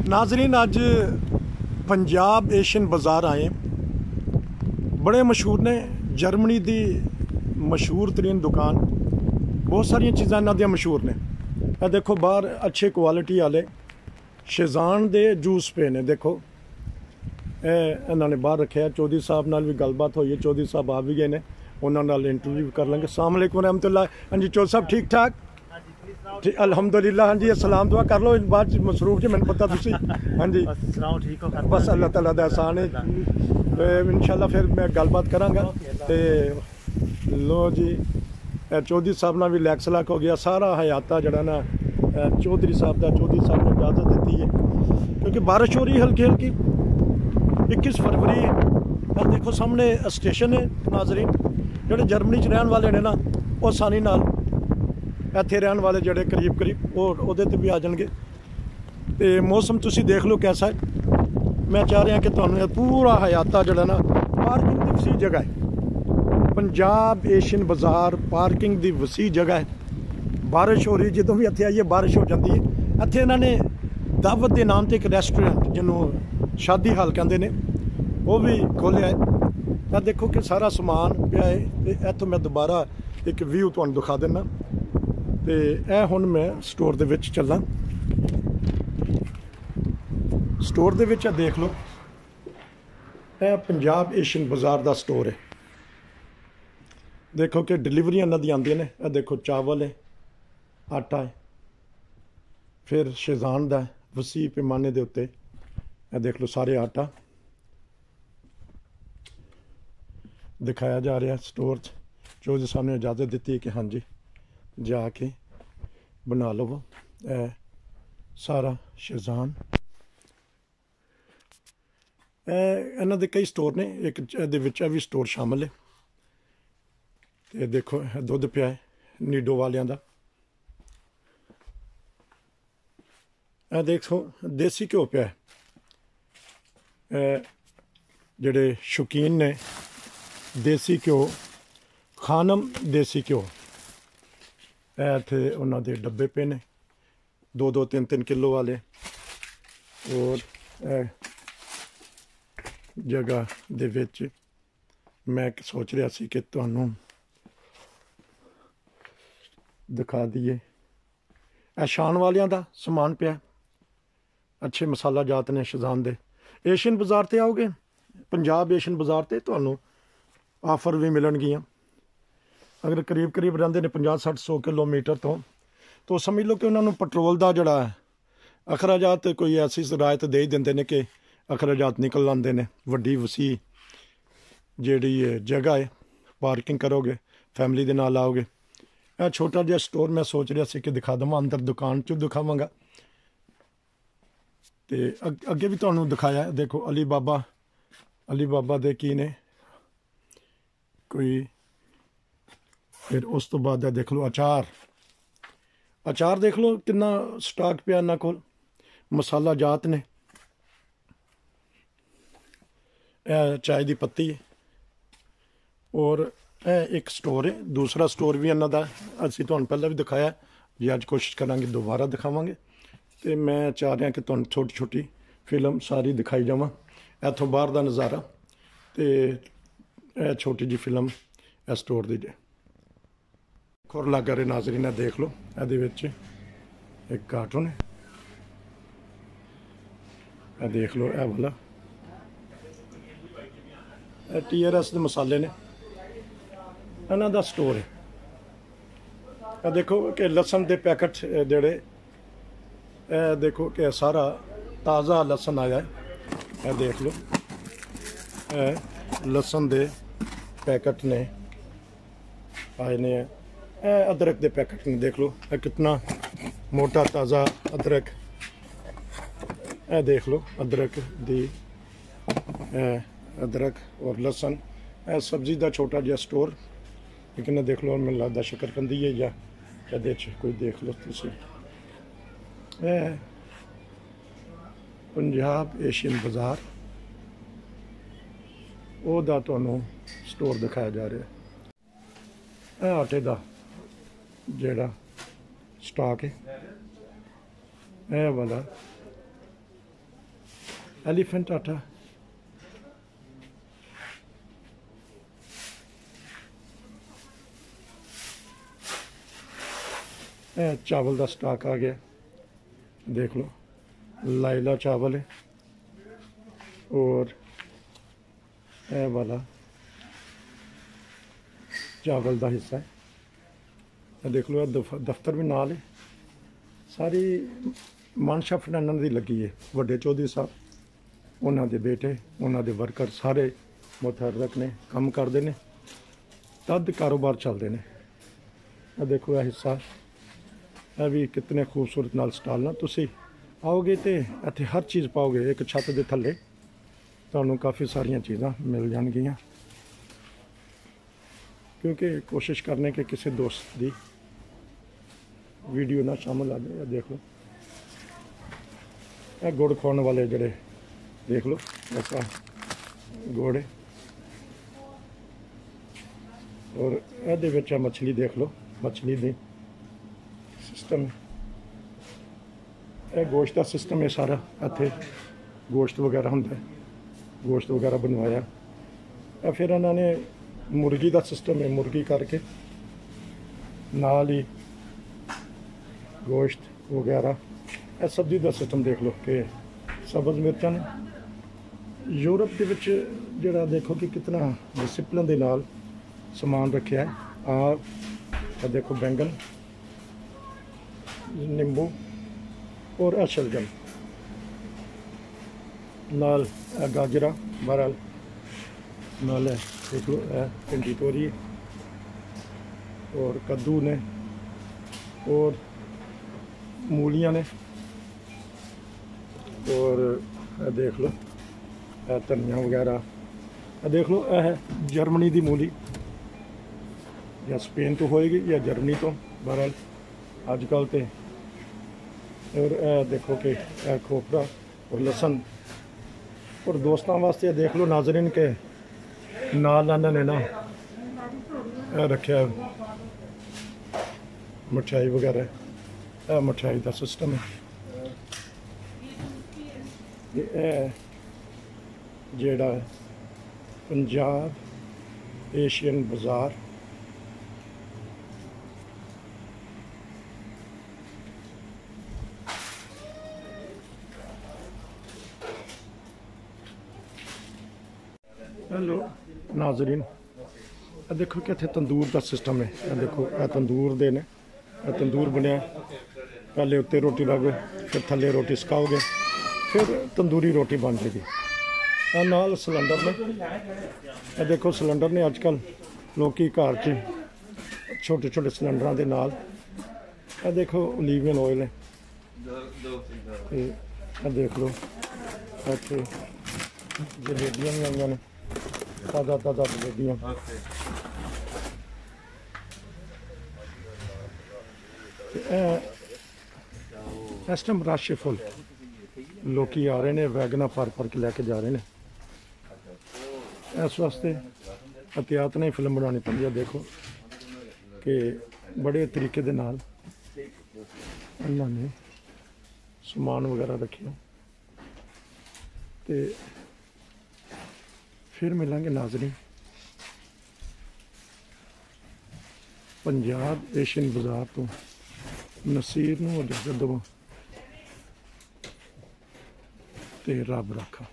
नाजरीन अज पंजाब एशियन बाज़ार आए, बड़े मशहूर ने। जर्मनी की मशहूर तरीन दुकान, बहुत सारिया चीज़ां इन्हां दियां मशहूर ने। यह देखो बाहर अच्छे क्वालिटी वाले शेज़ान दे जूस पे ने। देखो इन्होंने बाहर रखे। चौधरी साहब नाल भी गलबात हुई है, चौधरी साहब आ भी गए ने, उन्होंने नाल इंटरव्यू कर लेंगे। अस्सलाम वालेकुम रहमतुल्लाह। हाँ जी चौधरी साहब ठीक ठाक? अल्हम्दुलिल्लाह। हाँ जी सलाम दुआ कर लो, बाद मसरूफ जी मैंने पता तुसी। हाँ जी ठीक हो? बस अल्लाह ताला दा एहसान है। इंशाल्लाह फिर मैं गलबात करांगा। ते लो जी चौधरी साहब नाल भी लैक्स लाक हो गया। सारा हयाता जड़ा ना चौधरी साहब का, चौधरी साहब ने इजाज़त दी है क्योंकि बारिश हो रही है हल्की हल्की। 21 फरवरी है। देखो सामने स्टेशन है नाजरीन। जोड़े जर्मनी च रहने वाले ने ना, वो आसानी नाल इत्थे रहने वाले जोड़े करीब करीब वो भी आ जाएंगे। तो मौसम तुसी देख लो कैसा है। मैं चाह रहा कि तुहानू पूरा हयाता जोड़ा ना पार्किंग की वसी जगह है। पंजाब एशियन बाज़ार पार्किंग की वसी जगह है। बारिश हो रही, जो भी इत्थे आइए बारिश हो जाती है। इत्थे इन्होंने दावत के नाम से एक रेस्टोरेंट जिन्होंने शादी हाल कहते हैं वो भी खोलिया है। देखो कि सारा समान पिया है। इतों मैं दोबारा एक व्यू तुहानू दिखा देना। तो यह हुण मैं स्टोर दे विच चलां। स्टोर दे विच देख लो, यह पंजाब एशियन बाज़ार का स्टोर है। देखो कि डिलीवरियां इन्हां दी आंदियां ने। यह देखो चावल है, आटा है, फिर शेज़ान का वसी पैमाने के उत्ते। यह देख लो सारे आटा दिखाया जा रहा है स्टोर। चौधरी साहब ने इजाज़त दी है कि हाँ जी जाके बना लो। सारा शेज़ान इन्हां दे कई स्टोर ने, एक दे विच भी स्टोर शामिल है। तो देखो दुध पिया है नीडो वालियां दा। देखो देसी घ्यो पिया है। जेड़े शौकीन ने देसी घ्यो, खानम देसी घ्यो, इत्थे उन्हां दे डब्बे पे ने 2-2 3-3 किलो वाले। और जगह दे विच मैं सोच रहा सी कि तुहानू दिखा दिए। शान वालियां दा समान पिया, अच्छे मसाला जात ने शेज़ान दे। एशियन बाज़ार ते आओगे, पंजाब एशियन बाज़ार ते तुहानू आफर भी मिलणगियां। अगर करीब करीब रहंदे ने 50-60-100 किलोमीटर तो समझ लो कि उन्होंने पेट्रोल का जोड़ा अखराजात कोई ऐसी रियायत दे ही देंदे ने कि अखराजात निकल आते हैं। वड्डी वसी जिहड़ी जगह है, पार्किंग करोगे, फैमिली के नाल आओगे। यह छोटा जिहा स्टोर मैं सोच रहा सी कि दिखा देवां, अंदर दुकान चो दिखावांगा। तो अगे भी तुहानू दिखाया। देखो अली बाबा दे की ने कोई। फिर उस तो बाद देख लो अचार देख लो कितना स्टाक पिया इन्हां कोल। मसाला जात ने। चाय की पत्ती है। और एक स्टोर है, दूसरा स्टोर भी इन्हां दा असीं तुहानू पहले भी दिखाया जी। अज कोशिश करांगे दोबारा दिखावांगे। तो मैं चाह रहा कि तुहानू छोटी छोटी फिल्म सारी दिखाई जावां। इत्थों बाहर का नज़ारा। तो छोटी जी फिल्म स्टोर की जे खुर लग रहे नाजरीन। देख लो ये एक कार्टून है। देख लो यह वाला TRS के मसाले ने, इन्हां दा स्टोर है। देखो कि लसन के पैकेट जोड़े देखो कि सारा ताज़ा लसन आया है। यह देख लो लसन के पैकेट ने आए ने। अदरक के पैकेट ने देख लो कितना मोटा ताज़ा अदरक। यह देख लो अदरक दी अदरक और लसन। सब्जी का छोटा जिहा स्टोर। लेकिन देख लो मैनूं लगदा शकरकंदी है या कहदे कोई। देख लो तुसीं पंजाब एशियन बाज़ार ओहदा तुहानू स्टोर दिखाया जा रहा है। आटे का जोड़ा स्टॉक है। यह वाला एलीफेंट आटा, चावल का स्टॉक आ गया, देख लो लाइला चावल है। और यह वाला चावल का हिस्सा है, देख लो दफ्तर भी नाल है। सारी मानशा फाइनेंस की लगी है। वड्डे चौधरी साहब, उन्होंने बेटे, उन्होंने वर्कर सारे मुतहर्रक ने, काम करते हैं, तद कारोबार चलते हैं। देखो यह हिस्सा, यह भी कितने खूबसूरत नाल स्टाल ना। तुसी आओगे तो इत्थे हर चीज़ पाओगे। एक छत के थले तुहानूं काफ़ी सारिया चीज़ां मिल जाएगियां, क्योंकि कोशिश करने के किसी दोस्त की वीडियो ना शामिल आ जाए। देख लो यह गुड़ खाने वाले जड़े, देख लो ऐसा गुड़ है। और ये विच मछली, देख लो मछली दी सिस्टम, यह गोश्त का सिस्टम है सारा। इत्थे गोश्त वगैरह होंदा है, गोश्त वगैरह बनवाया। फिर इन्होंने मुर्गी का सिस्टम है, मुर्गी करके नाल ही गोश्त वगैरह। यह सब्जी का सिस्टम देख लो कि सब्ज़ मिर्चां ने। यूरोप के विच जिहड़ा देखो कि कितना डिसिपलिन के नाल समान रखा है। आ देखो बैंगन, नींबू और शलजम नाल गाजरा, बहरहाल नाल है। देख लो भिंडी तोरी और कद्दू ने और मूलियां ने। और देख लो धनिया वगैरह। देख लो यह है जर्मनी की मूली, या स्पेन तो होएगी या जर्मनी तो, बहरहाल अजकल तो। और देखो कि खोपरा और लसन। और दोस्तों वास्ते देख लो नाजरीन के नाल इन्होंने ना रखा मिठाई वगैरह। मिठाई का सिस्टम है। जेड़ा पंजाब एशियन बाज़ार, हेलो नाजरीन, देखो कि इत्थे तंदूर का सिस्टम है। देखो यह तंदूर दे ने, तंदूर बनया, पहले उत्ते रोटी लाओगे, फिर थले रोटी सकाओगे, फिर तंदूरी रोटी बन जाएगी। नाल सिलेंडर ने, यह देखो सिलेंडर ने अजकल लोग घर च छोटे छोटे सिलेंडर के नाल। यह देखो ओलीवियन ऑयल है। देख लो इत्थे जलेबियां भी आईयां ने, ताज़ा ताज़ा जलेबियां। इस टाइम रश फुल, लोग आ रहे हैं, वैगना भर के लैके जा रहे हैं। इस वास्ते एहतियात नहीं फिल्म बनानी पड़ती है। देखो कि बड़े तरीके दे नाल इन्होंने समान वगैरह रखे। तो फिर मिलेंगे नाजरीन पंजाब एशियन बाज़ार तो। नसीर नूं इजाज़त दवो ते रब रखा।